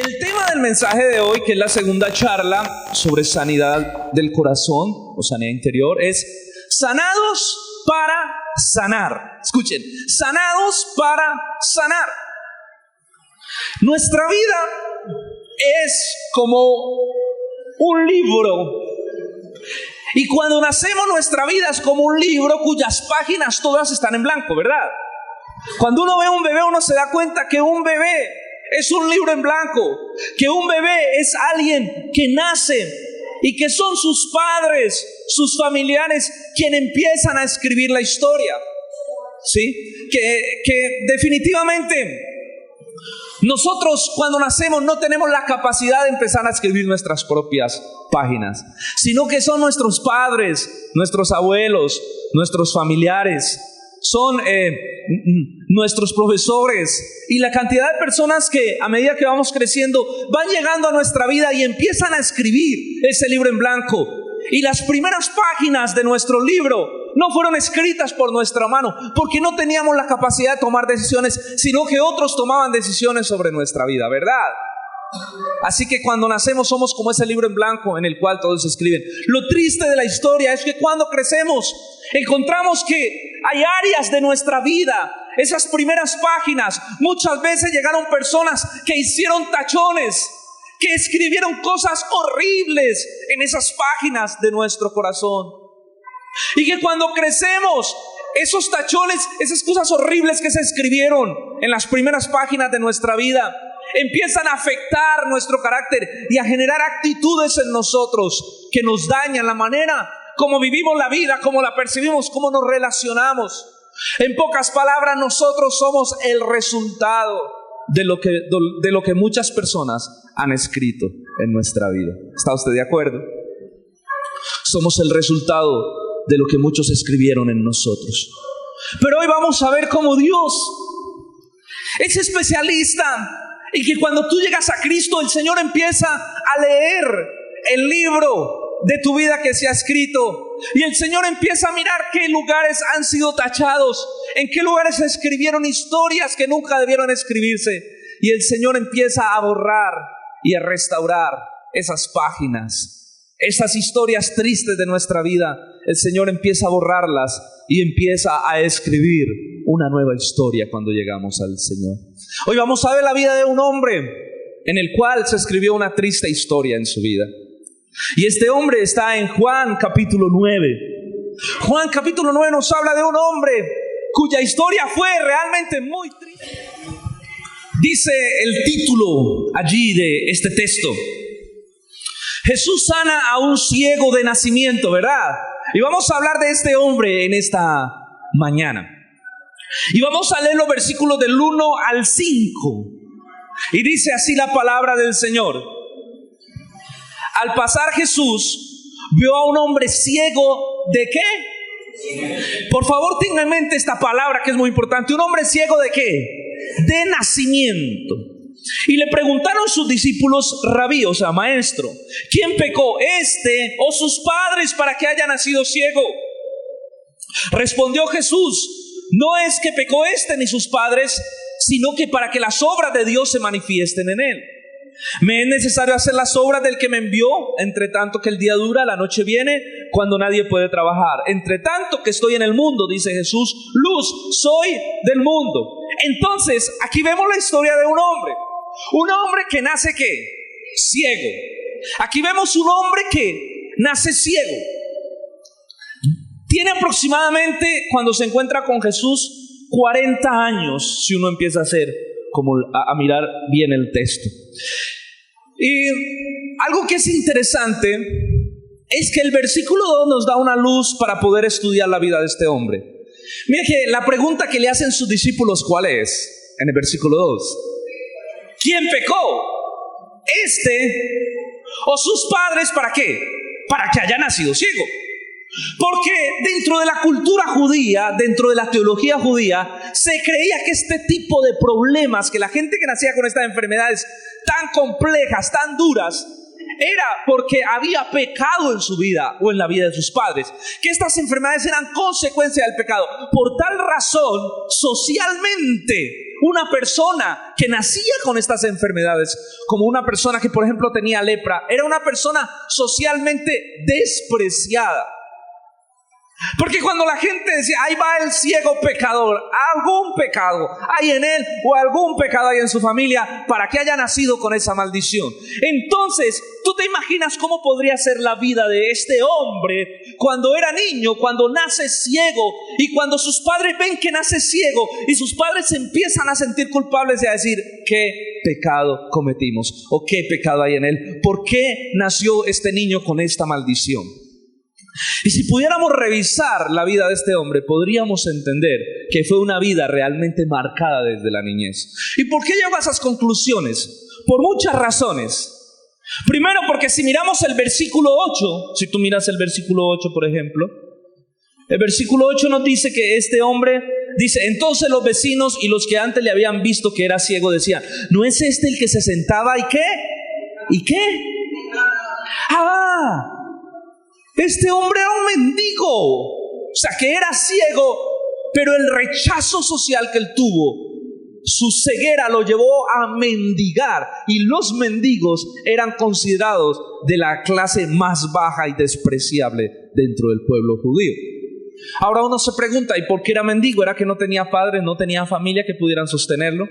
el tema del mensaje de hoy, que es la segunda charla sobre sanidad del corazón o sanidad interior, es sanados para sanar. Escuchen, sanados para sanar. Nuestra vida es como un libro. Y cuando nacemos, nuestra vida es como un libro cuyas páginas todas están en blanco, ¿verdad? Cuando uno ve a un bebé, uno se da cuenta que un bebé es un libro en blanco, que un bebé es alguien que nace y que son sus padres, sus familiares, quienes empiezan a escribir la historia. ¿Sí? Que definitivamente nosotros cuando nacemos no tenemos la capacidad de empezar a escribir nuestras propias páginas, sino que son nuestros padres, nuestros abuelos, nuestros familiares, son nuestros profesores y la cantidad de personas que a medida que vamos creciendo van llegando a nuestra vida y empiezan a escribir ese libro en blanco. Y las primeras páginas de nuestro libro no fueron escritas por nuestra mano, porque no teníamos la capacidad de tomar decisiones, sino que otros tomaban decisiones sobre nuestra vida, ¿verdad? Así que cuando nacemos somos como ese libro en blanco en el cual todos escriben. Lo triste de la historia es que cuando crecemos encontramos que hay áreas de nuestra vida, esas primeras páginas, muchas veces llegaron personas que hicieron tachones, que escribieron cosas horribles en esas páginas de nuestro corazón. Y que cuando crecemos, esos tachones, esas cosas horribles que se escribieron en las primeras páginas de nuestra vida, empiezan a afectar nuestro carácter y a generar actitudes en nosotros que nos dañan la manera como vivimos la vida, como la percibimos, cómo nos relacionamos. En pocas palabras, nosotros somos el resultado de lo que muchas personas han escrito en nuestra vida. ¿Está usted de acuerdo? Somos el resultado de lo que muchos escribieron en nosotros. Pero hoy vamos a ver cómo Dios es especialista y que cuando tú llegas a Cristo, el Señor empieza a leer el libro de tu vida que se ha escrito, y el Señor empieza a mirar qué lugares han sido tachados, en qué lugares se escribieron historias que nunca debieron escribirse, y el Señor empieza a borrar y a restaurar esas páginas, esas historias tristes de nuestra vida. El Señor empieza a borrarlas y empieza a escribir una nueva historia cuando llegamos al Señor. Hoy vamos a ver la vida de un hombre en el cual se escribió una triste historia en su vida. Y este hombre está en Juan capítulo 9. Juan capítulo 9 nos habla de un hombre cuya historia fue realmente muy triste. Dice el título allí de este texto: Jesús sana a un ciego de nacimiento, ¿verdad? Y vamos a hablar de este hombre en esta mañana. Y vamos a leer los versículos del 1 al 5. Y dice así la palabra del Señor: Al pasar Jesús vio a un hombre ciego. ¿De qué? Por favor, tenga en mente esta palabra que es muy importante. ¿Un hombre ciego de qué? De nacimiento. Y le preguntaron sus discípulos: Rabí, o sea, maestro, ¿quién pecó, este o sus padres, para que haya nacido ciego? Respondió Jesús: No es que pecó este ni sus padres, sino que para que las obras de Dios se manifiesten en él. Me es necesario hacer las obras del que me envió, entre tanto que el día dura, la noche viene, cuando nadie puede trabajar. Entre tanto que estoy en el mundo, dice Jesús, luz soy del mundo. Entonces, aquí vemos la historia de un hombre que nace ¿qué? Ciego. Aquí vemos un hombre que nace ciego. Tiene aproximadamente, cuando se encuentra con Jesús, 40 años, si uno empieza a mirar bien el texto. Y algo que es interesante es que el versículo 2 nos da una luz para poder estudiar la vida de este hombre. Mire que la pregunta que le hacen sus discípulos, ¿cuál es? En el versículo 2: ¿quién pecó? ¿Este o sus padres? ¿Para qué? Para que haya nacido ciego. Porque dentro de la cultura judía, dentro de la teología judía, se creía que este tipo de problemas, que la gente que nacía con estas enfermedades tan complejas, tan duras, era porque había pecado en su vida o en la vida de sus padres, que estas enfermedades eran consecuencia del pecado. Por tal razón, socialmente una persona que nacía con estas enfermedades, como una persona que por ejemplo tenía lepra, era una persona socialmente despreciada. Porque cuando la gente decía, ahí va el ciego pecador, algún pecado hay en él o algún pecado hay en su familia para que haya nacido con esa maldición. Entonces, ¿tú te imaginas cómo podría ser la vida de este hombre cuando era niño, cuando nace ciego y cuando sus padres ven que nace ciego y sus padres se empiezan a sentir culpables y a decir, ¿qué pecado cometimos? ¿O qué pecado hay en él? ¿Por qué nació este niño con esta maldición? Y si pudiéramos revisar la vida de este hombre, podríamos entender que fue una vida realmente marcada desde la niñez. ¿Y por qué llego a esas conclusiones? Por muchas razones. Primero, porque si miramos el versículo 8, si tú miras el versículo 8, por ejemplo, el versículo 8 nos dice que este hombre, dice, entonces los vecinos y los que antes le habían visto que era ciego decían, ¿no es este el que se sentaba y qué? ¿Y qué? Este hombre era un mendigo, o sea que era ciego, pero el rechazo social que él tuvo, su ceguera lo llevó a mendigar, y los mendigos eran considerados de la clase más baja y despreciable dentro del pueblo judío. Ahora uno se pregunta, ¿y por qué era mendigo? ¿Era que no tenía padres, no tenía familia que pudieran sostenerlo?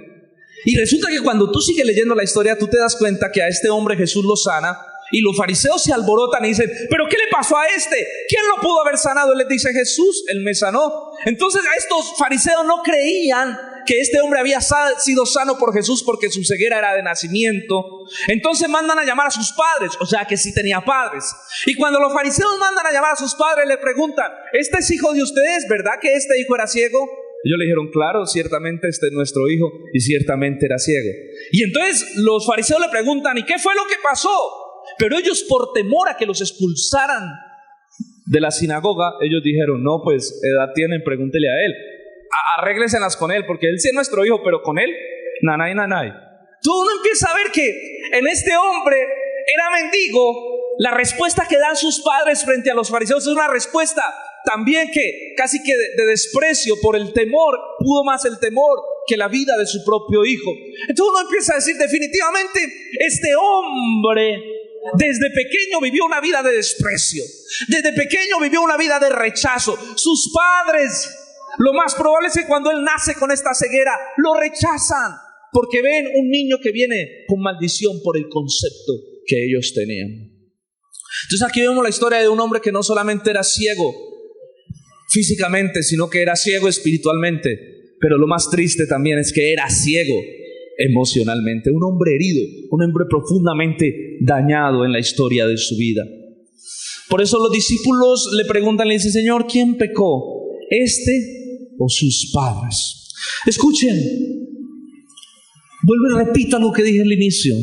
Y resulta que cuando tú sigues leyendo la historia, tú te das cuenta que a este hombre Jesús lo sana. Y los fariseos se alborotan y dicen, ¿pero qué le pasó a este? ¿Quién lo pudo haber sanado? Él les dice, Jesús, él me sanó. Entonces a estos fariseos no creían que este hombre había sido sano por Jesús porque su ceguera era de nacimiento. Entonces mandan a llamar a sus padres, o sea que sí tenía padres. Y cuando los fariseos mandan a llamar a sus padres, le preguntan, ¿este es hijo de ustedes? ¿Verdad que este hijo era ciego? Ellos le dijeron, claro, ciertamente este es nuestro hijo y ciertamente era ciego. Y entonces los fariseos le preguntan, ¿y qué fue lo que pasó? Pero ellos, por temor a que los expulsaran de la sinagoga, ellos dijeron, no, pues edad tienen, pregúntele a él, arrégleselas con él, porque él sí es nuestro hijo, pero con él, nanay, nanay. Tú uno empieza a ver que en este hombre era mendigo. La respuesta que dan sus padres frente a los fariseos es una respuesta también que casi que de desprecio por el temor, pudo más el temor que la vida de su propio hijo. Entonces uno empieza a decir, definitivamente este hombre desde pequeño vivió una vida de desprecio, desde pequeño vivió una vida de rechazo. Sus padres, lo más probable es que cuando él nace con esta ceguera, lo rechazan, porque ven un niño que viene con maldición por el concepto que ellos tenían. Entonces aquí vemos la historia de un hombre que no solamente era ciego físicamente, sino que era ciego espiritualmente, pero lo más triste también es que era ciego emocionalmente, un hombre herido, un hombre profundamente dañado en la historia de su vida. Por eso los discípulos le preguntan, le dicen, Señor, ¿quién pecó? ¿Este o sus padres? Escuchen, vuelvo y repita lo que dije al inicio.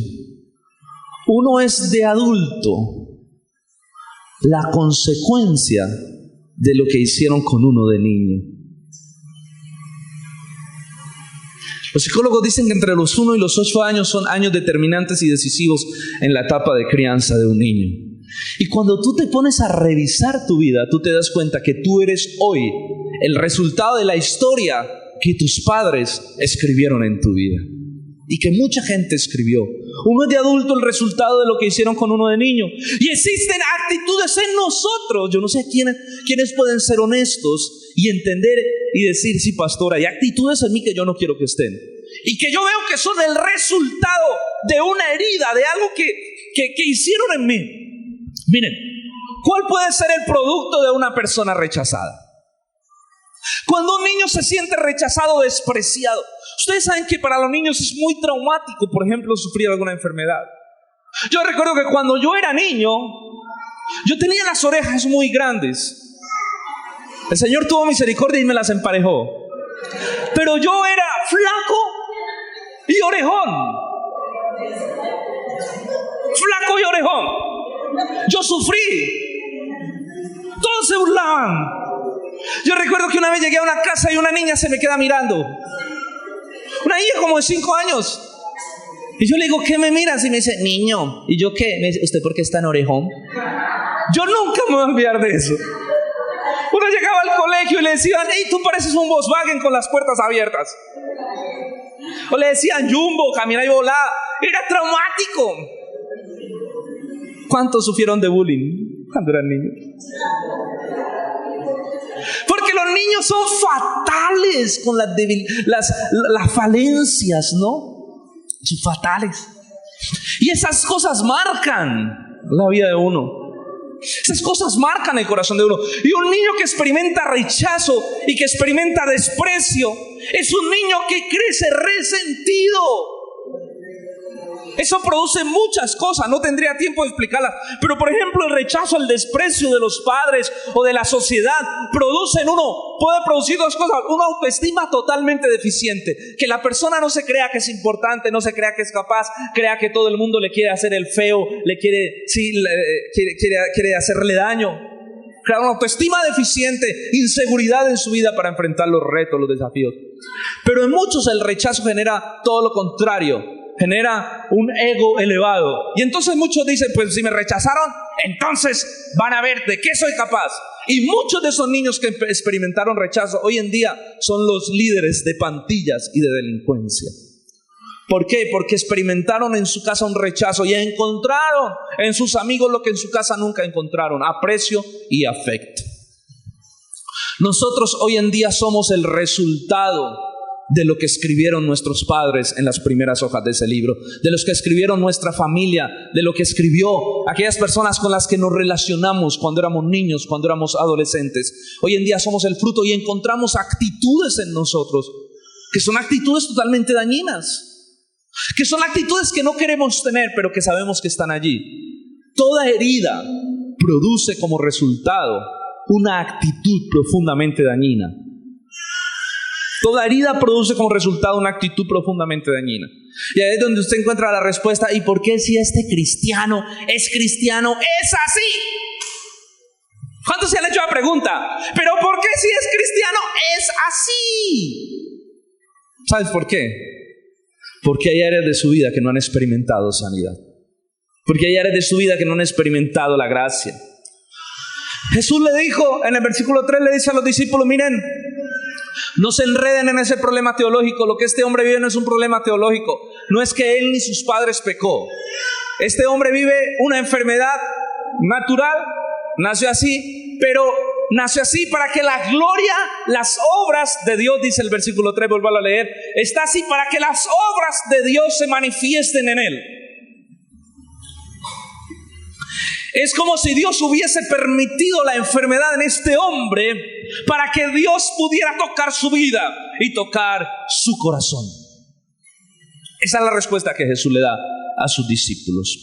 Uno es de adulto la consecuencia de lo que hicieron con uno de niño. Los psicólogos dicen que entre los 1 y los 8 años son años determinantes y decisivos en la etapa de crianza de un niño. Y cuando tú te pones a revisar tu vida, tú te das cuenta que tú eres hoy el resultado de la historia que tus padres escribieron en tu vida y que mucha gente escribió. Uno es de adulto el resultado de lo que hicieron con uno de niño. Y existen actitudes en nosotros. Yo no sé quiénes pueden ser honestos y entender y decir, sí, pastor, hay actitudes en mí que yo no quiero que estén. Y que yo veo que son el resultado de una herida, de algo que hicieron en mí. Miren, ¿cuál puede ser el producto de una persona rechazada? Cuando un niño se siente rechazado o despreciado, ustedes saben que para los niños es muy traumático, por ejemplo, sufrir alguna enfermedad. Yo recuerdo que cuando yo era niño, yo tenía las orejas muy grandes. El Señor tuvo misericordia y me las emparejó. Pero yo era flaco y orejón. Flaco y orejón. Yo sufrí. Todos se burlaban. Yo recuerdo que una vez llegué a una casa y una niña se me queda mirando. Una niña como de 5 años. Y yo le digo, ¿qué me miras? Y me dice, niño. ¿Y yo qué? Me dice, ¿usted por qué es tan orejón? Yo nunca me voy a olvidar de eso. Uno llegaba al colegio y le decían, hey, tú pareces un Volkswagen con las puertas abiertas. O le decían Jumbo, camina y volá. Era traumático. ¿Cuántos sufrieron de bullying cuando eran niños? Porque los niños son fatales con las falencias, ¿no? Son fatales. Y esas cosas marcan la vida de uno. Esas cosas marcan el corazón de uno. Y un niño que experimenta rechazo y que experimenta desprecio es un niño que crece resentido. Eso produce muchas cosas, no tendría tiempo de explicarlas. Pero por ejemplo, el rechazo, el desprecio de los padres o de la sociedad puede producir dos cosas. Una autoestima totalmente deficiente, que la persona no se crea que es importante, no se crea que es capaz, crea que todo el mundo le quiere hacer el feo, quiere hacerle daño. Crea una autoestima deficiente, inseguridad en su vida para enfrentar los retos, los desafíos. Pero en muchos el rechazo genera todo lo contrario. Genera un ego elevado. Y entonces muchos dicen, pues si me rechazaron, entonces van a ver de qué soy capaz. Y muchos de esos niños que experimentaron rechazo hoy en día son los líderes de pandillas y de delincuencia. ¿Por qué? Porque experimentaron en su casa un rechazo y encontraron en sus amigos lo que en su casa nunca encontraron: aprecio y afecto. Nosotros hoy en día somos el resultado de lo que escribieron nuestros padres en las primeras hojas de ese libro, de los que escribieron nuestra familia, de lo que escribió aquellas personas con las que nos relacionamos cuando éramos niños, cuando éramos adolescentes. Hoy en día somos el fruto y encontramos actitudes en nosotros que son actitudes totalmente dañinas, que son actitudes que no queremos tener, pero que sabemos que están allí. Toda herida produce como resultado una actitud profundamente dañina. Toda herida produce como resultado una actitud profundamente dañina. Y ahí es donde usted encuentra la respuesta. ¿Y por qué si este cristiano es cristiano es así? ¿Cuántos se han hecho la pregunta? ¿Pero por qué si es cristiano es así? ¿Sabes por qué? Porque hay áreas de su vida que no han experimentado sanidad. Porque hay áreas de su vida que no han experimentado la gracia. Jesús le dijo, en el versículo 3 le dice a los discípulos: miren, no se enreden en ese problema teológico. Lo que este hombre vive no es un problema teológico. No es que él ni sus padres pecó. Este hombre vive una enfermedad natural. Nació así, pero nació así para que la gloria, las obras de Dios, dice el versículo 3, vuelvo a leer, está así para que las obras de Dios se manifiesten en él. Es como si Dios hubiese permitido la enfermedad en este hombre para que Dios pudiera tocar su vida y tocar su corazón. Esa es la respuesta que Jesús le da a sus discípulos.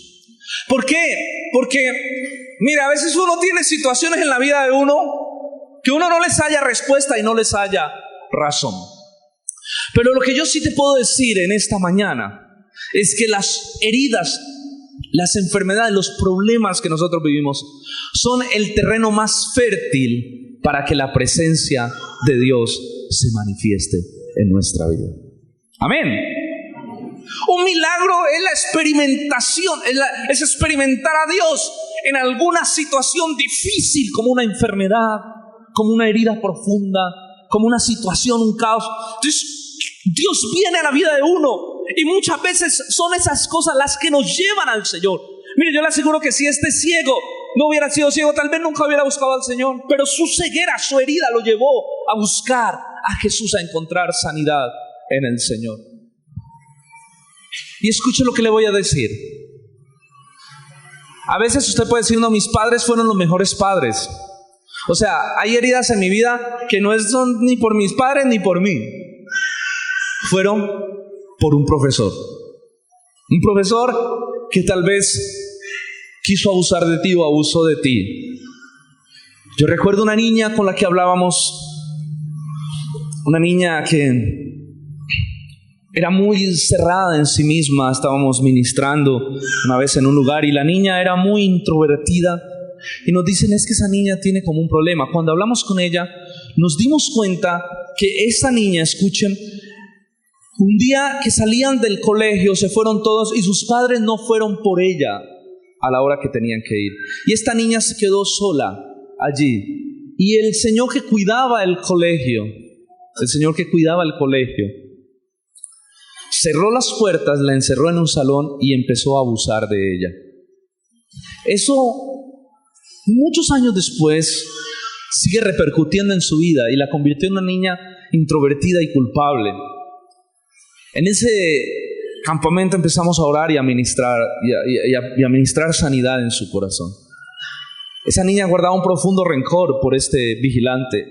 ¿Por qué? Porque, mira, a veces uno tiene situaciones en la vida de uno que uno no les haya respuesta y no les haya razón. Pero lo que yo sí te puedo decir en esta mañana es que las heridas, las enfermedades, los problemas que nosotros vivimos son el terreno más fértil para que la presencia de Dios se manifieste en nuestra vida. Amén. Un milagro es la experimentación, es experimentar a Dios en alguna situación difícil, como una enfermedad, como una herida profunda, como una situación, un caos. Entonces, Dios viene a la vida de uno y muchas veces son esas cosas las que nos llevan al Señor. Mire, yo le aseguro que si este ciego no hubiera sido ciego, tal vez nunca hubiera buscado al Señor, pero su ceguera, su herida lo llevó a buscar a Jesús, a encontrar sanidad en el Señor. Y escuche lo que le voy a decir. A veces usted puede decir: no, mis padres fueron los mejores padres. O sea, hay heridas en mi vida que no son ni por mis padres ni por mí. Fueron por un profesor. Un profesor que tal vez quiso abusar de ti o abusó de ti. Yo recuerdo una niña con la que hablábamos, una niña que era muy cerrada en sí misma. Estábamos ministrando una vez en un lugar y la niña era muy introvertida y nos dicen: es que esa niña tiene como un problema. Cuando hablamos con ella nos dimos cuenta que esa niña, escuchen, un día que salían del colegio se fueron todos y sus padres no fueron por ella a la hora que tenían que ir, y esta niña se quedó sola allí. Y el señor que cuidaba el colegio cerró las puertas, la encerró en un salón y empezó a abusar de ella. Eso, muchos años después, sigue repercutiendo en su vida y la convirtió en una niña introvertida y culpable. En ese campamento empezamos a orar y a ministrar, y a ministrar sanidad en su corazón. Esa niña guardaba un profundo rencor por este vigilante,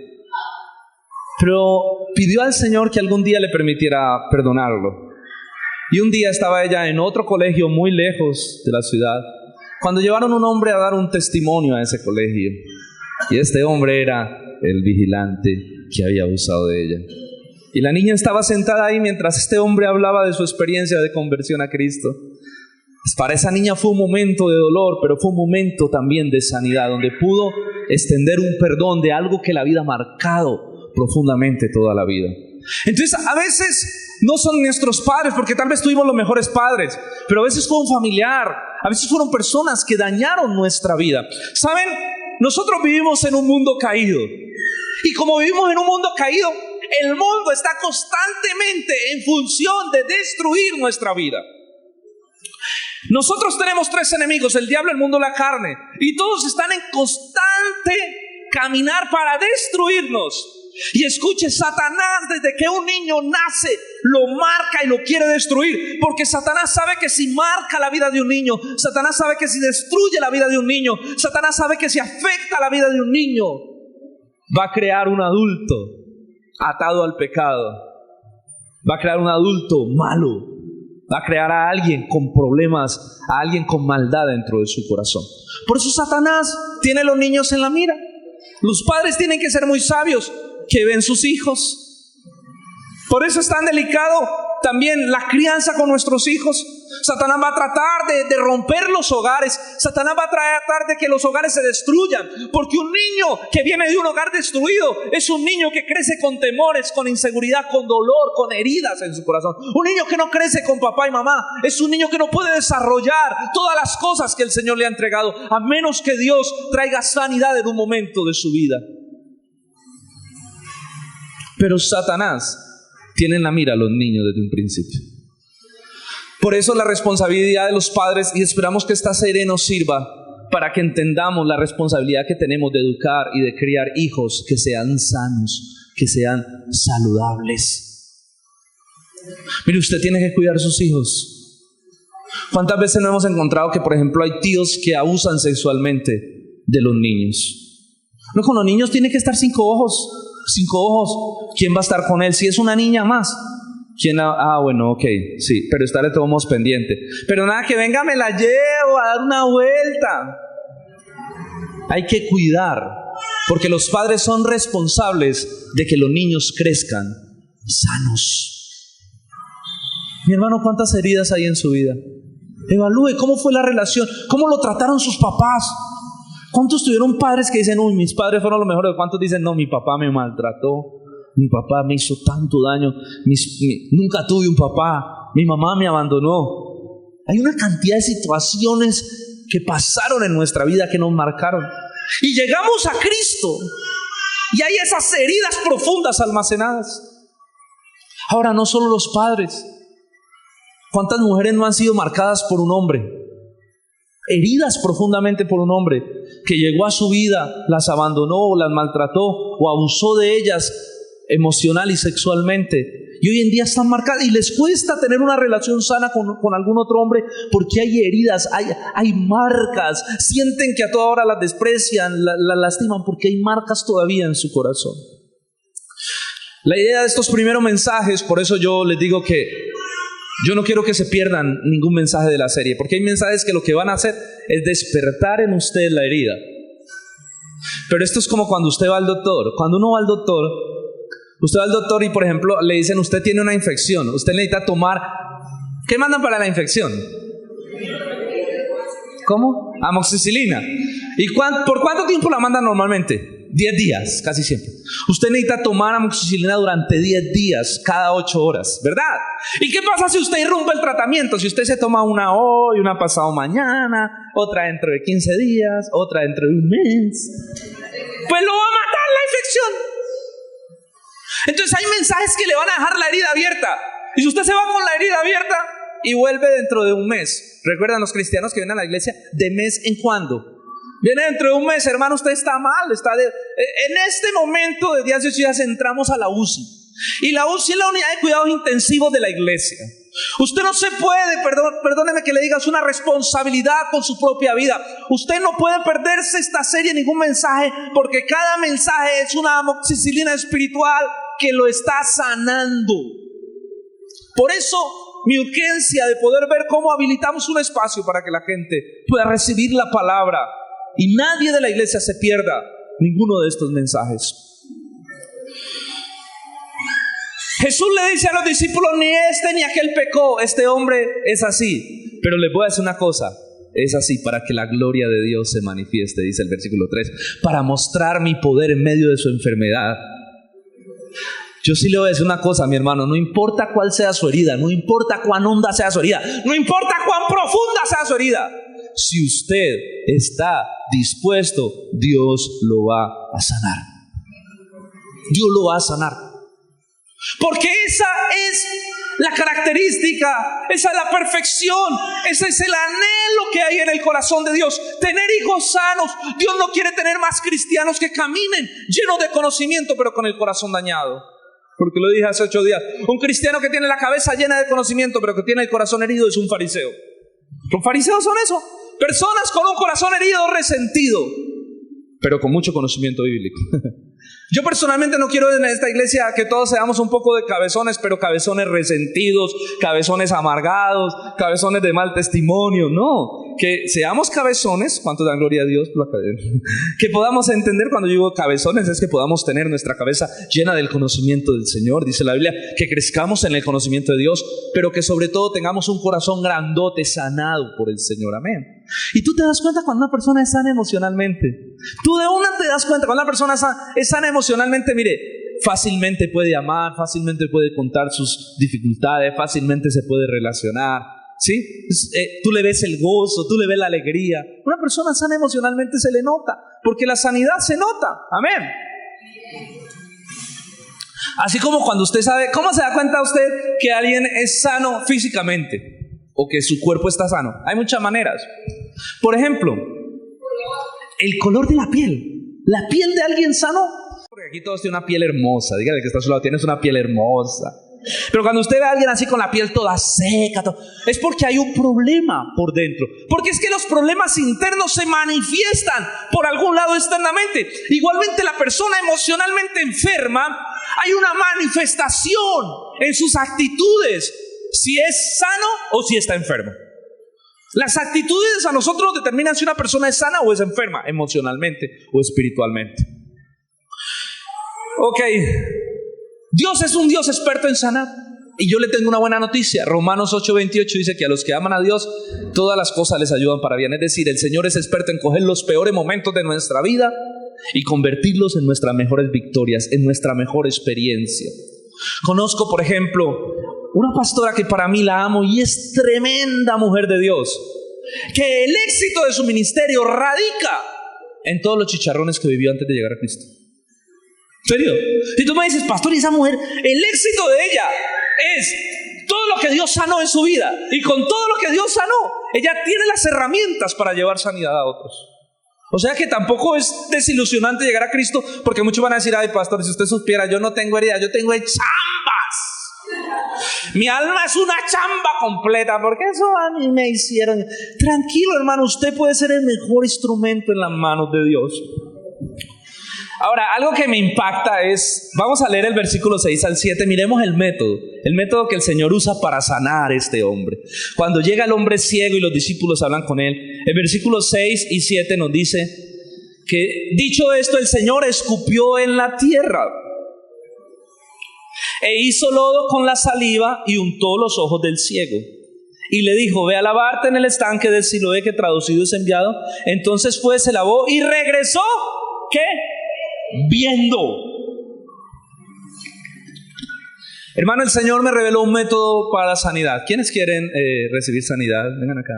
pero pidió al Señor que algún día le permitiera perdonarlo. Y un día estaba ella en otro colegio muy lejos de la ciudad, cuando llevaron un hombre a dar un testimonio a ese colegio. Y este hombre era el vigilante que había abusado de ella. Y la niña estaba sentada ahí mientras este hombre hablaba de su experiencia de conversión a Cristo. Para esa niña fue un momento de dolor, pero fue un momento también de sanidad, donde pudo extender un perdón de algo que la había marcado profundamente toda la vida. Entonces, a veces no son nuestros padres, porque tal vez tuvimos los mejores padres, pero a veces fue un familiar, a veces fueron personas que dañaron nuestra vida. ¿Saben? Nosotros vivimos en un mundo caído. Y como vivimos en un mundo caído, el mundo está constantemente en función de destruir nuestra vida. Nosotros tenemos 3 enemigos: el diablo, el mundo, la carne. Y todos están en constante caminar para destruirnos. Y escuche, Satanás desde que un niño nace lo marca y lo quiere destruir, porque Satanás sabe que si marca la vida de un niño, Satanás sabe que si destruye la vida de un niño, Satanás sabe que si afecta la vida de un niño, va a crear un adulto atado al pecado, va a crear un adulto malo, va a crear a alguien con problemas, a alguien con maldad dentro de su corazón. Por eso Satanás tiene a los niños en la mira. Los padres tienen que ser muy sabios que ven sus hijos. Por eso es tan delicado también la crianza con nuestros hijos. Satanás va a tratar de romper los hogares. Satanás va a tratar de que los hogares se destruyan, porque un niño que viene de un hogar destruido es un niño que crece con temores, con inseguridad, con dolor, con heridas en su corazón. Un niño que no crece con papá y mamá es un niño que no puede desarrollar todas las cosas que el Señor le ha entregado, a menos que Dios traiga sanidad en un momento de su vida. Pero Satanás tiene en la mira a los niños desde un principio. Por eso la responsabilidad de los padres, y esperamos que esta serie nos sirva para que entendamos la responsabilidad que tenemos de educar y de criar hijos que sean sanos, que sean saludables. Mire, usted tiene que cuidar a sus hijos. ¿Cuántas veces no hemos encontrado que, por ejemplo, hay tíos que abusan sexualmente de los niños? No, con los niños tiene que estar 5 ojos. 5 ojos, ¿quién va a estar con él? Si es una niña más, ¿quién? Bueno, ok, sí, pero estaré todos pendiente. Pero nada, que venga, me la llevo a dar una vuelta. Hay que cuidar, porque los padres son responsables de que los niños crezcan sanos. Mi hermano, ¿cuántas heridas hay en su vida? Evalúe cómo fue la relación, cómo lo trataron sus papás. ¿Cuántos tuvieron padres que dicen, uy, mis padres fueron los mejores? ¿Cuántos dicen, no, mi papá me maltrató, mi papá me hizo tanto daño, nunca tuve un papá, mi mamá me abandonó? Hay una cantidad de situaciones que pasaron en nuestra vida que nos marcaron. Y llegamos a Cristo y hay esas heridas profundas almacenadas. Ahora, no solo los padres. ¿Cuántas mujeres no han sido marcadas por un hombre? Heridas profundamente por un hombre que llegó a su vida, las abandonó o las maltrató o abusó de ellas emocional y sexualmente, y hoy en día están marcadas y les cuesta tener una relación sana con algún otro hombre, porque hay heridas, hay marcas, sienten que a toda hora las desprecian, las lastiman, porque hay marcas todavía en su corazón. La idea de estos primeros mensajes, por eso yo les digo que yo no quiero que se pierdan ningún mensaje de la serie, porque hay mensajes que lo que van a hacer es despertar en usted la herida. Pero esto es como cuando usted va al doctor. Cuando uno va al doctor, usted va al doctor y, por ejemplo, le dicen, usted tiene una infección, usted necesita tomar... ¿Qué mandan para la infección? ¿Cómo? Amoxicilina. ¿Y por cuánto tiempo la mandan normalmente? 10 días, casi siempre. Usted necesita tomar amoxicilina durante 10 días, cada 8 horas, ¿verdad? ¿Y qué pasa si usted irrumpe el tratamiento? Si usted se toma una hoy, una pasado mañana, otra dentro de 15 días, otra dentro de un mes, pues lo va a matar la infección. Entonces hay mensajes que le van a dejar la herida abierta. Y si usted se va con la herida abierta y vuelve dentro de un mes, ¿recuerdan los cristianos que vienen a la iglesia de mes en cuando? Viene dentro de un mes, hermano, usted está mal. En este momento de 18 días entramos a la UCI. Y la UCI es la unidad de cuidados intensivos de la iglesia. Usted no se puede, perdóneme que le diga, es una responsabilidad con su propia vida. Usted no puede perderse esta serie, ningún mensaje, porque cada mensaje es una amoxicilina espiritual que lo está sanando. Por eso, mi urgencia de poder ver cómo habilitamos un espacio para que la gente pueda recibir la palabra y nadie de la iglesia se pierda ninguno de estos mensajes. Jesús le dice a los discípulos, ni este ni aquel pecó, este hombre es así. Pero les voy a decir una cosa, es así para que la gloria de Dios se manifieste, dice el versículo 3, para mostrar mi poder en medio de su enfermedad. Yo sí le voy a decir una cosa, mi hermano, no importa cuál sea su herida, no importa cuán honda sea su herida, no importa cuán profunda sea su herida, si usted está dispuesto, Dios lo va a sanar. Dios lo va a sanar. Porque esa es la característica, esa es la perfección, ese es el anhelo que hay en el corazón de Dios, tener hijos sanos. Dios no quiere tener más cristianos que caminen llenos de conocimiento pero con el corazón dañado. Porque lo dije hace 8 días, un cristiano que tiene la cabeza llena de conocimiento pero que tiene el corazón herido es un fariseo. Los fariseos son eso, personas con un corazón herido, resentido, pero con mucho conocimiento bíblico. Yo personalmente no quiero en esta iglesia que todos seamos un poco de cabezones, pero cabezones resentidos, cabezones amargados, cabezones de mal testimonio. No, que seamos cabezones, ¿cuánto dan gloria a Dios? Que podamos entender, cuando digo cabezones, es que podamos tener nuestra cabeza llena del conocimiento del Señor. Dice la Biblia que crezcamos en el conocimiento de Dios, pero que sobre todo tengamos un corazón grandote, sanado por el Señor. Amén. Y tú te das cuenta cuando una persona es sana emocionalmente. Tú de una te das cuenta cuando una persona es sana emocionalmente. Mire, fácilmente puede amar, fácilmente puede contar sus dificultades, fácilmente se puede relacionar, ¿sí? Tú le ves el gozo, tú le ves la alegría. Una persona sana emocionalmente se le nota, porque la sanidad se nota. Amén. Así como cuando usted sabe, ¿cómo se da cuenta usted que alguien es sano físicamente? O que su cuerpo está sano. Hay muchas maneras. Por ejemplo, el color de la piel. La piel de alguien sano. Porque aquí todos tienen una piel hermosa. Dígale que está a su lado, tienes una piel hermosa. Pero cuando usted ve a alguien así con la piel toda seca, es porque hay un problema por dentro. Porque es que los problemas internos se manifiestan por algún lado externamente. Igualmente la persona emocionalmente enferma, hay una manifestación en sus actitudes, si es sano o si está enfermo. Las actitudes a nosotros determinan si una persona es sana o es enferma, emocionalmente o espiritualmente. Ok, Dios es un Dios experto en sanar. Y yo le tengo una buena noticia. Romanos 8:28 dice que a los que aman a Dios, todas las cosas les ayudan para bien. Es decir, el Señor es experto en coger los peores momentos de nuestra vida y convertirlos en nuestras mejores victorias, en nuestra mejor experiencia. Conozco, por ejemplo, una pastora que para mí la amo y es tremenda mujer de Dios, que el éxito de su ministerio radica en todos los chicharrones que vivió antes de llegar a Cristo. ¿En serio? Si tú me dices, pastor, y esa mujer, el éxito de ella es todo lo que Dios sanó en su vida, y con todo lo que Dios sanó, ella tiene las herramientas para llevar sanidad a otros. O sea que tampoco es desilusionante llegar a Cristo, porque muchos van a decir, ay pastor, si usted supiera, yo no tengo herida, yo tengo chambas. Mi alma es una chamba completa, porque eso a mí me hicieron. Tranquilo, hermano, usted puede ser el mejor instrumento en las manos de Dios. Ahora, algo que me impacta es, vamos a leer el versículo 6 al 7, miremos el método que el Señor usa para sanar a este hombre. Cuando llega el hombre ciego y los discípulos hablan con él, el versículo 6 y 7 nos dice que, dicho esto, el Señor escupió en la tierra e hizo lodo con la saliva y untó los ojos del ciego. Y le dijo, ve a lavarte en el estanque de Siloé, que traducido es enviado. Entonces fue, se lavó y regresó, ¿qué? Viendo. Hermano, el Señor me reveló un método para la sanidad. ¿Quiénes quieren recibir sanidad? Vengan acá.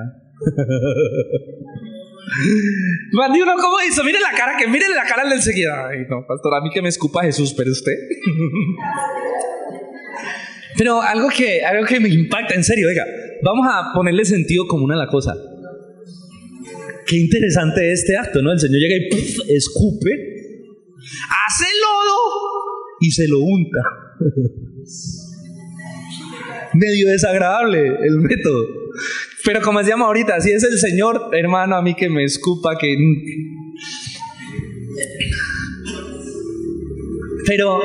Uno, ¿cómo hizo? Miren la cara, que miren la cara al de enseguida. Ay, no, pastor, a mí que me escupa Jesús, pero usted. Pero algo que me impacta, en serio, oiga, vamos a ponerle sentido común a la cosa. Qué interesante este acto, ¿no? El Señor llega y ¡puf!, escupe, hace lodo y se lo unta. Medio desagradable el método. Pero como decíamos ahorita, si es el Señor, hermano, a mí que me escupa, que... Pero,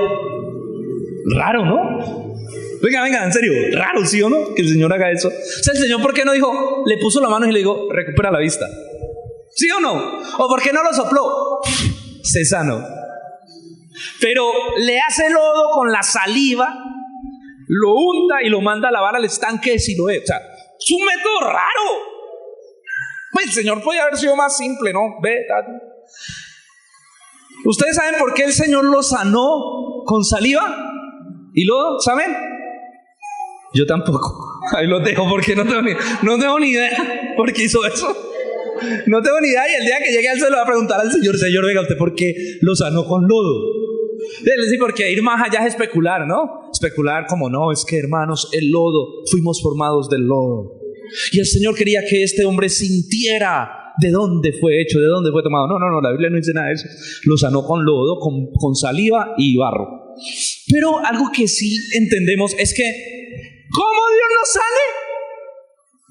raro, ¿no? Venga, en serio, raro, ¿sí o no? Que el Señor haga eso. O sea, el Señor, ¿por qué no dijo, le puso la mano y le dijo, recupera la vista? ¿Sí o no? ¿O por qué no lo sopló? Se sanó. Pero le hace lodo con la saliva, lo unta y lo manda a lavar al estanque de Siloé. O sea, es un método raro. Pues el Señor podía haber sido más simple, ¿no? Ve, ¿ustedes saben por qué el Señor lo sanó con saliva y lodo? ¿Saben? Yo tampoco. Ahí lo dejo porque no tengo ni idea por qué hizo eso. No tengo ni idea, y el día que llegue él se lo va a preguntar al Señor, venga, ¿usted por qué lo sanó con lodo? Sí, porque ir más allá es especular, ¿no? Especular como no, es que hermanos, el lodo, fuimos formados del lodo. Y el Señor quería que este hombre sintiera de dónde fue hecho, de dónde fue tomado. No, la Biblia no dice nada de eso. Lo sanó con lodo, con saliva y barro. Pero algo que sí entendemos es que ¿cómo Dios nos sane?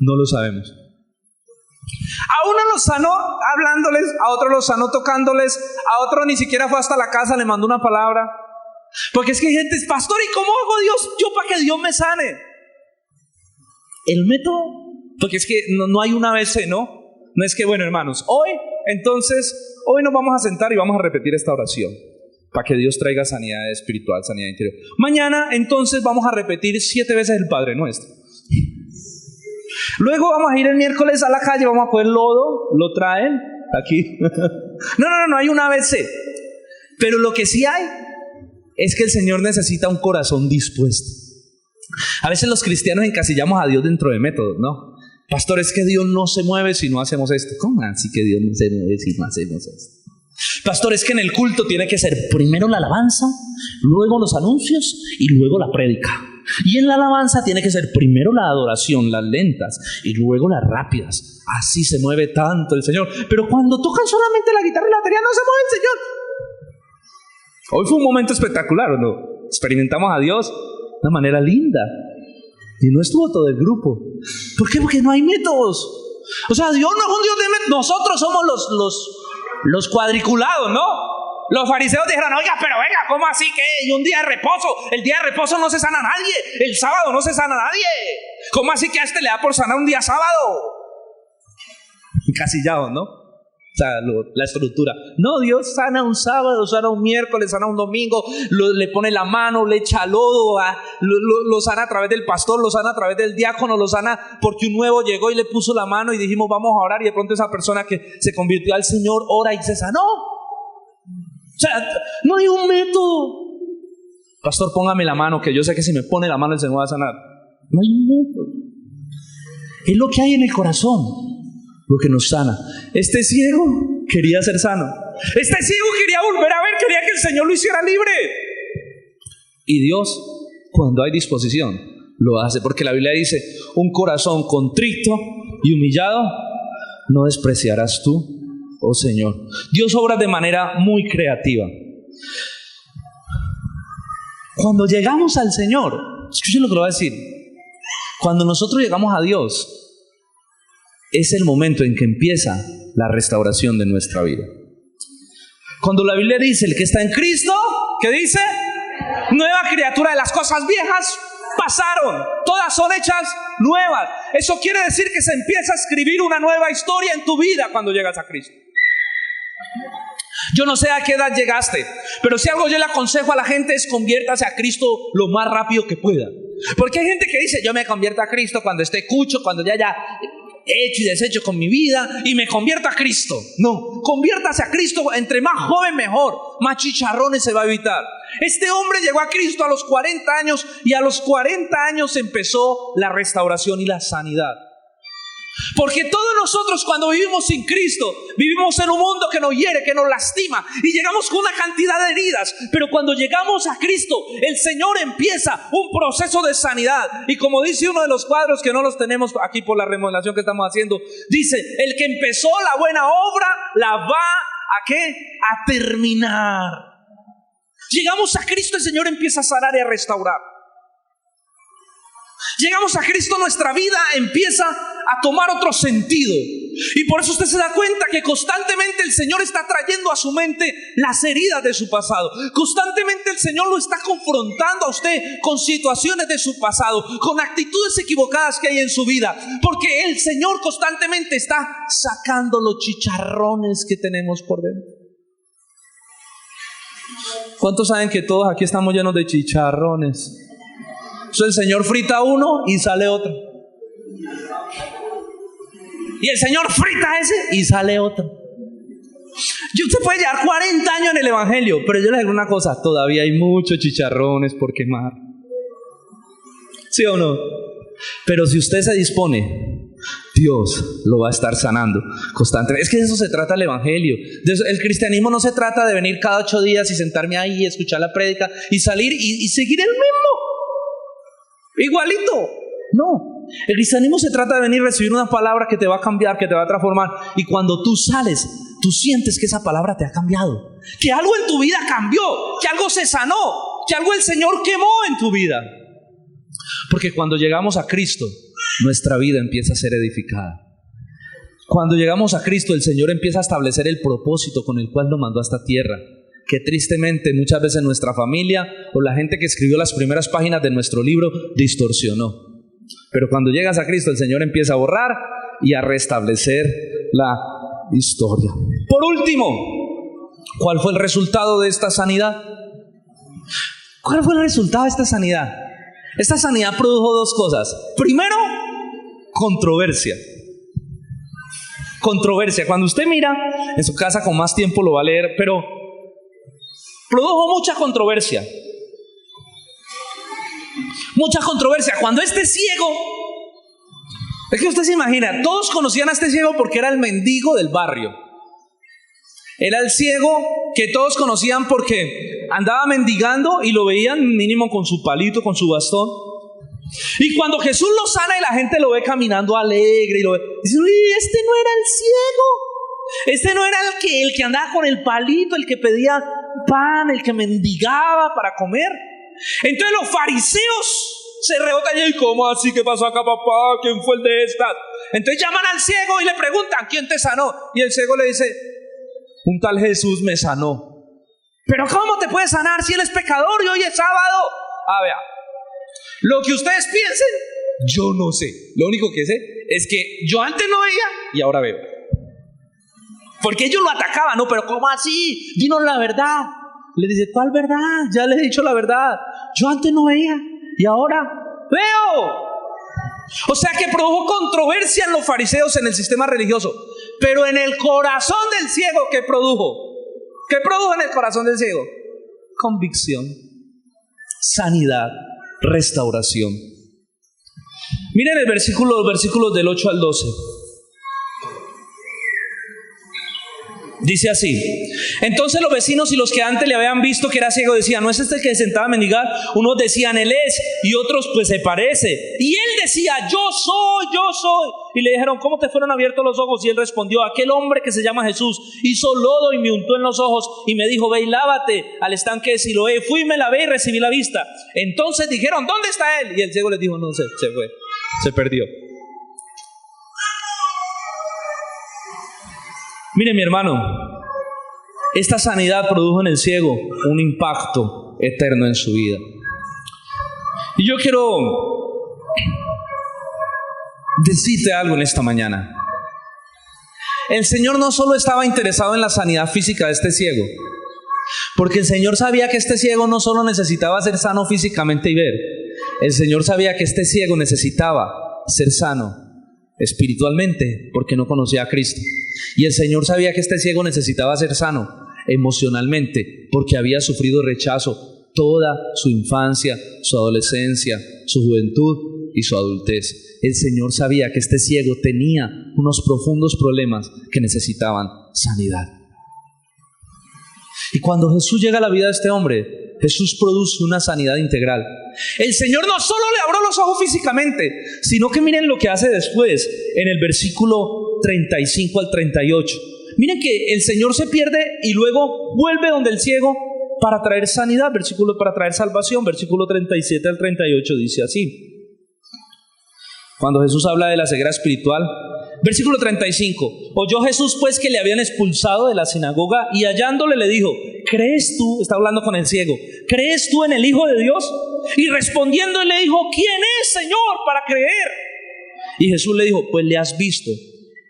No lo sabemos. A uno lo sanó hablándoles, a otro lo sanó tocándoles, a otro ni siquiera fue hasta la casa, le mandó una palabra. Porque es que hay gente, pastor, ¿y cómo hago Dios? Yo para que Dios me sane. El método, porque es que no hay una vez, ¿no? No es que, bueno, hermanos, hoy nos vamos a sentar y vamos a repetir esta oración para que Dios traiga sanidad espiritual, sanidad interior. Mañana, entonces, vamos a repetir 7 veces el Padre Nuestro. Luego vamos a ir el miércoles a la calle, vamos a coger lodo, lo traen aquí. No hay una ABC. Pero lo que sí hay es que el Señor necesita un corazón dispuesto. A veces los cristianos encasillamos a Dios dentro de métodos, ¿no? Pastor, es que Dios no se mueve si no hacemos esto. ¿Cómo así que Dios no se mueve si no hacemos esto? Pastor, es que en el culto tiene que ser primero la alabanza, luego los anuncios y luego la prédica. Y en la alabanza tiene que ser primero la adoración, las lentas, y luego las rápidas. Así se mueve tanto el Señor. Pero cuando tocan solamente la guitarra y la batería, no se mueve el Señor. Hoy fue un momento espectacular, ¿no? Experimentamos a Dios de una manera linda. Y no estuvo todo el grupo. ¿Por qué? Porque no hay métodos. O sea, Dios no es un Dios de métodos. Nosotros somos los cuadriculados, ¿no? Los fariseos dijeron, oiga, pero venga, ¿cómo así que? Y un día de reposo, el día de reposo no se sana a nadie, el sábado no se sana a nadie. ¿Cómo así que a este le da por sanar un día sábado? Encasillado, ¿no? O sea, la estructura. No, Dios sana un sábado, sana un miércoles, sana un domingo, le pone la mano, le echa lodo, lo sana a través del pastor, lo sana a través del diácono, lo sana porque un nuevo llegó y le puso la mano y dijimos, vamos a orar, y de pronto esa persona que se convirtió al Señor ora y se sanó. O sea, no hay un método. Pastor, póngame la mano, que yo sé que si me pone la mano el Señor va a sanar. No hay un método. Es lo que hay en el corazón lo que nos sana. Este ciego quería ser sano. Este ciego quería volver a ver, quería que el Señor lo hiciera libre. Y Dios, cuando hay disposición, lo hace. Porque la Biblia dice, un corazón contrito y humillado no despreciarás tú, oh Señor. Dios obra de manera muy creativa. Cuando llegamos al Señor, escuchen lo que lo voy a decir. Cuando nosotros llegamos a Dios, es el momento en que empieza la restauración de nuestra vida. Cuando la Biblia dice, el que está en Cristo, ¿qué dice? Nueva criatura, de las cosas viejas pasaron, todas son hechas nuevas. Eso quiere decir que se empieza a escribir una nueva historia en tu vida cuando llegas a Cristo. Yo no sé a qué edad llegaste, pero si algo yo le aconsejo a la gente es conviértase a Cristo lo más rápido que pueda. Porque hay gente que dice, yo me convierto a Cristo cuando esté cucho, cuando ya haya hecho y deshecho con mi vida y me convierto a Cristo. No, conviértase a Cristo, entre más joven mejor, más chicharrones se va a evitar. Este hombre llegó a Cristo a los 40 años y a los 40 años empezó la restauración y la sanidad. Porque todos nosotros cuando vivimos sin Cristo, vivimos en un mundo que nos hiere, que nos lastima y llegamos con una cantidad de heridas. Pero cuando llegamos a Cristo, el Señor empieza un proceso de sanidad. Y como dice uno de los cuadros, que no los tenemos aquí por la remodelación que estamos haciendo, dice: el que empezó la buena obra la va ¿a qué? A terminar. Llegamos a Cristo, el Señor empieza a sanar y a restaurar. Llegamos a Cristo, nuestra vida empieza a tomar otro sentido. Y por eso usted se da cuenta que constantemente el Señor está trayendo a su mente las heridas de su pasado. Constantemente el Señor lo está confrontando a usted con situaciones de su pasado, con actitudes equivocadas que hay en su vida. Porque el Señor constantemente está sacando los chicharrones que tenemos por dentro. ¿Cuántos saben que todos aquí estamos llenos de chicharrones? El Señor frita uno y sale otro. Y el Señor frita ese y sale otro. Usted puede llevar 40 años en el Evangelio, pero yo le digo una cosa: todavía hay muchos chicharrones por quemar. ¿Sí o no? Pero si usted se dispone, Dios lo va a estar sanando constantemente. Es que de eso se trata el Evangelio. El cristianismo no se trata de venir cada 8 días y sentarme ahí y escuchar la prédica y salir y seguir el mismo. Igualito. No. El cristianismo se trata de venir a recibir una palabra que te va a cambiar, que te va a transformar. Y cuando tú sales, tú sientes que esa palabra te ha cambiado, que algo en tu vida cambió, que algo se sanó, que algo el Señor quemó en tu vida. Porque cuando llegamos a Cristo, nuestra vida empieza a ser edificada. Cuando llegamos a Cristo, el Señor empieza a establecer el propósito con el cual nos mandó a esta tierra, que tristemente muchas veces nuestra familia o la gente que escribió las primeras páginas de nuestro libro distorsionó. Pero cuando llegas a Cristo, el Señor empieza a borrar y a restablecer la historia. Por último, ¿cuál fue el resultado de esta sanidad? ¿Cuál fue el resultado de esta sanidad? Esta sanidad produjo 2 cosas. Primero, controversia. Controversia. Cuando usted mira en su casa, con más tiempo lo va a leer, pero produjo mucha controversia. Mucha controversia. Cuando este ciego, es que usted se imagina, todos conocían a este ciego porque era el mendigo del barrio. Era el ciego que todos conocían porque andaba mendigando y lo veían mínimo con su palito, con su bastón. Y cuando Jesús lo sana y la gente lo ve caminando alegre y lo ve, dice: uy, este no era el ciego. Este no era el que andaba con el palito, el que pedía pan, el que mendigaba para comer. Entonces los fariseos se rebotan y ¿cómo así? ¿Qué pasó acá, papá? ¿Quién fue el de estas? Entonces llaman al ciego y le preguntan: ¿quién te sanó? Y el ciego le dice: un tal Jesús me sanó. ¿Pero cómo te puede sanar si él es pecador y hoy es sábado? Vea, lo que ustedes piensen, yo no sé. Lo único que sé es que yo antes no veía y ahora veo. Porque ellos lo atacaban. No, pero ¿cómo así? Dinos la verdad. Le dice: ¿cuál verdad? Ya les he dicho la verdad. Yo antes no veía y ahora veo. O sea que produjo controversia en los fariseos, en el sistema religioso. Pero en el corazón del ciego, ¿qué produjo? ¿Qué produjo en el corazón del ciego? Convicción, sanidad, restauración. Miren los versículos del 8 al 12. Dice así: entonces los vecinos y los que antes le habían visto que era ciego decían: ¿no es este el que se sentaba a mendigar? Unos decían: él es, y otros: pues se parece. Y él decía: yo soy. Y le dijeron: ¿cómo te fueron abiertos los ojos? Y él respondió: aquel hombre que se llama Jesús hizo lodo y me untó en los ojos y me dijo: ve y lávate al estanque de Siloé. Fui y me lavé y recibí la vista. Entonces dijeron: ¿dónde está él? Y el ciego les dijo: no sé, se fue, se perdió. Mire, mi hermano, esta sanidad produjo en el ciego un impacto eterno en su vida. Y yo quiero decirte algo en esta mañana. El Señor no solo estaba interesado en la sanidad física de este ciego, porque el Señor sabía que este ciego no solo necesitaba ser sano físicamente y ver. El Señor sabía que este ciego necesitaba ser sano espiritualmente, porque no conocía a Cristo. Y el Señor sabía que este ciego necesitaba ser sano emocionalmente, porque había sufrido rechazo toda su infancia, su adolescencia, su juventud y su adultez. El Señor sabía que este ciego tenía unos profundos problemas que necesitaban sanidad. Y cuando Jesús llega a la vida de este hombre, Jesús produce una sanidad integral. El Señor no solo le abrió los ojos físicamente, sino que miren lo que hace después, en el versículo 35 al 38. Miren que el Señor se pierde y luego vuelve donde el ciego para traer sanidad, para traer salvación. Versículo 37 al 38 dice así. Cuando Jesús habla de la ceguera espiritual, versículo 35, oyó Jesús pues que le habían expulsado de la sinagoga y hallándole le dijo, ¿crees tú? Está hablando con el ciego, ¿crees tú en el Hijo de Dios? Y respondiendo él le dijo, ¿quién es, Señor, para creer? Y Jesús le dijo, pues le has visto,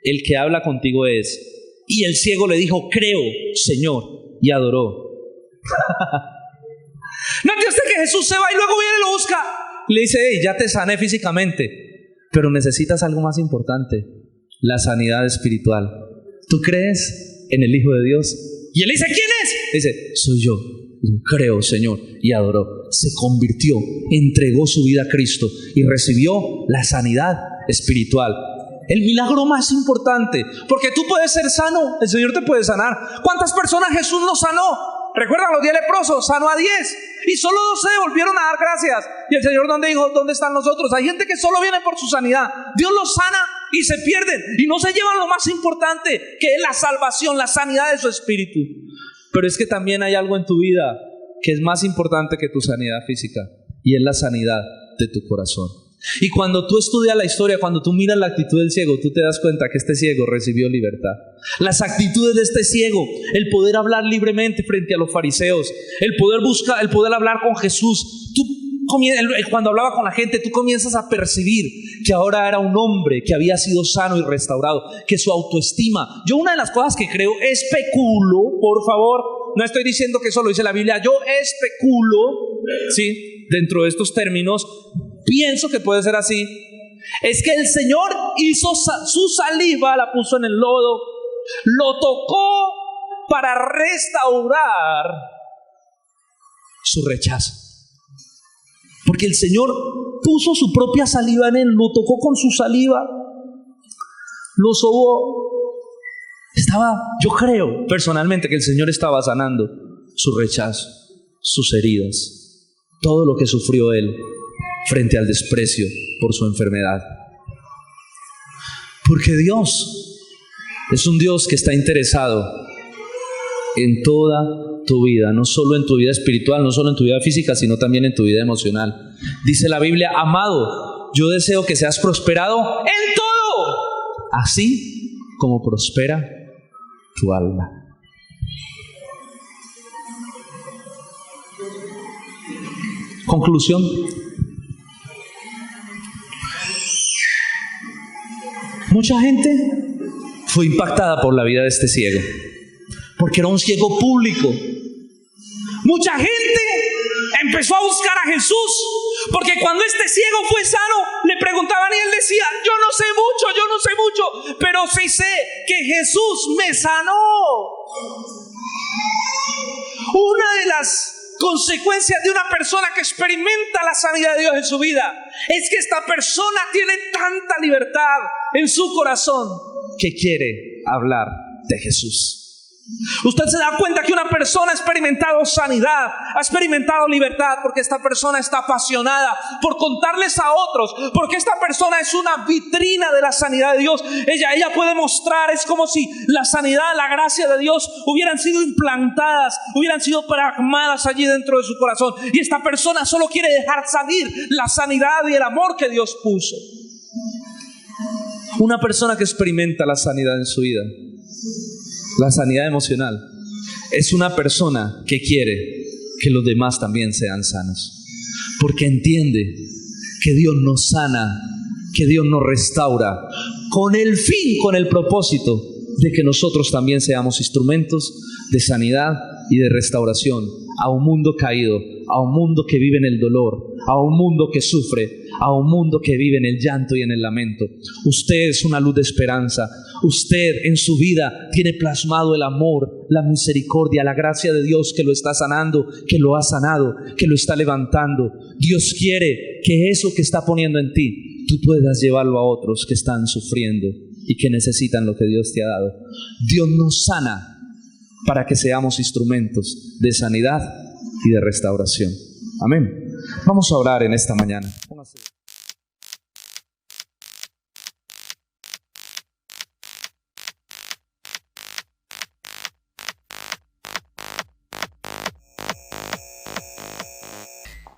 el que habla contigo es. Y el ciego le dijo, creo, Señor, y adoró. Note usted que Jesús se va y luego viene y lo busca. Le dice, hey, ya te sané físicamente, pero necesitas algo más importante, la sanidad espiritual. ¿Tú crees en el Hijo de Dios? Y él le dice, ¿quién es? Le dice, soy yo. Creo, Señor, y adoró. Se convirtió, entregó su vida a Cristo y recibió la sanidad espiritual. El milagro más importante, porque tú puedes ser sano, el Señor te puede sanar. ¿Cuántas personas Jesús no sanó? ¿Recuerdan los 10 leprosos? Sanó a 10 y solo 12 volvieron a dar gracias. Y el Señor dijo, ¿dónde están los otros? Hay gente que solo viene por su sanidad. Dios los sana y se pierden y no se llevan lo más importante, que es la salvación, la sanidad de su espíritu. Pero es que también hay algo en tu vida que es más importante que tu sanidad física, y es la sanidad de tu corazón. Y cuando tú estudias la historia, cuando tú miras la actitud del ciego, tú te das cuenta que este ciego recibió libertad. Las actitudes de este ciego, el poder hablar libremente frente a los fariseos, el poder hablar con Jesús. Cuando hablaba con la gente, tú comienzas a percibir que ahora era un hombre que había sido sano y restaurado, que su autoestima. Yo una de las cosas que creo, especulo, por favor, no estoy diciendo que eso lo dice la Biblia, yo especulo, ¿sí? Dentro de estos términos, pienso que puede ser así. Es que el Señor hizo su saliva, la puso en el lodo, lo tocó para restaurar su rechazo. Porque el Señor puso su propia saliva en él, lo tocó con su saliva, lo sobó. Yo creo personalmente que el Señor estaba sanando su rechazo, sus heridas, todo lo que sufrió él frente al desprecio por su enfermedad. Porque Dios es un Dios que está interesado en toda tu vida, no solo en tu vida espiritual, no solo en tu vida física, sino también en tu vida emocional. Dice la Biblia, amado, yo deseo que seas prosperado en todo, así como prospera tu alma. Conclusión. Mucha gente fue impactada por la vida de este ciego, porque era un ciego público. Mucha gente empezó a buscar a Jesús, porque cuando este ciego fue sano, le preguntaban y él decía, yo no sé mucho, pero sí sé que Jesús me sanó. Una de las consecuencias de una persona que experimenta la sanidad de Dios en su vida es que esta persona tiene tanta libertad en su corazón que quiere hablar de Jesús. Usted se da cuenta que una persona ha experimentado sanidad, ha experimentado libertad, porque esta persona está apasionada por contarles a otros, porque esta persona es una vitrina de la sanidad de Dios. Ella puede mostrar, es como si la sanidad, la gracia de Dios hubieran sido implantadas, hubieran sido plasmadas allí dentro de su corazón, y esta persona solo quiere dejar salir la sanidad y el amor que Dios puso. Una persona que experimenta la sanidad en su vida, la sanidad emocional, es una persona que quiere que los demás también sean sanos, porque entiende que Dios nos sana, que Dios nos restaura, con el propósito de que nosotros también seamos instrumentos de sanidad y de restauración a un mundo caído, a un mundo que vive en el dolor, a un mundo que sufre, a un mundo que vive en el llanto y en el lamento. Usted es una luz de esperanza. Usted en su vida tiene plasmado el amor, la misericordia, la gracia de Dios que lo está sanando, que lo ha sanado, que lo está levantando. Dios quiere que eso que está poniendo en ti, tú puedas llevarlo a otros que están sufriendo y que necesitan lo que Dios te ha dado. Dios nos sana para que seamos instrumentos de sanidad y de restauración. Amén. Vamos a orar en esta mañana. Póngase.